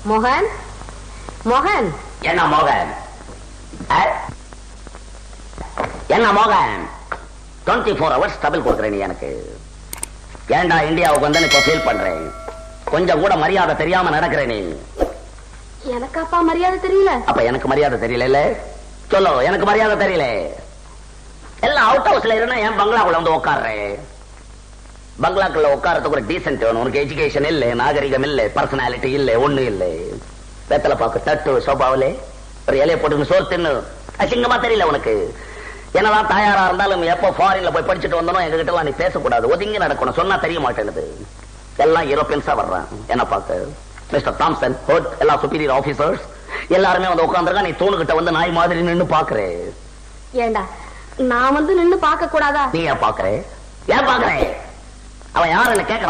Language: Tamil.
மோகன், மோகன். என்ன மோகன்? என்ன மோகன்? 24 hours டபுள் கொடுக்குறேன் நீ எனக்கு. ஏண்டா இந்தியாவுக்கு வந்து இப்ப ஃபீல் பண்றேன். கொஞ்சம் கூட மரியாதை தெரியாம நடக்கிறேன் நீ. எனக்கு அப்பா மரியாதை தெரியல. அப்ப எனக்கு மரியாதை தெரியல. சொல்லு, எனக்கு மரியாதை தெரியல. எல்லாம் அவுட் ஹவுஸ்ல இருந்தா என் பங்களாக்குள்ள வந்து உட்கார்றேன். பங்களாக்குள்ள உட்காரத்துக்கு ஒரு டீசென்ட் வேணும். உனக்கு எஜுகேஷன் இல்ல, நாகரிகம் இல்ல, பர்சனாலிட்டி இல்ல, ஒண்ணு இல்ல. வெத்தலை பாக்கு தட்டு சோபாவிலே ஒரு இலைய போட்டு சோறு தின்னு அசிங்கமா தெரியல உனக்கு. என்னதான் தாயாரா இருந்தாலும் எப்போ ஃபாரின்ல போய் படிச்சுட்டு வந்தோம் எங்க கிட்ட எல்லாம் நீ பேசக்கூடாது, ஒதுங்கி நடக்கணும். சொன்னா தெரிய மாட்டேங்குது. எல்லாம் யூரோப்பியன்ஸா வர்றான். என்ன பார்க்க மிஸ்டர் தாம்சன், ஹோட், எல்லா சுப்பீரியர் ஆபீசர்ஸ் எல்லாருமே வந்து உட்காந்துருக்கா. நீ தூணுகிட்ட வந்து நாய் மாதிரி நின்னு பாக்குறே. ஏண்டா நான் வந்து நின்னு பார்க்க கூடாதா? நீ ஏன் பாக்குறே? ஏன் பாக்குறே? அவன் யாருன்னு கேட்கறான்.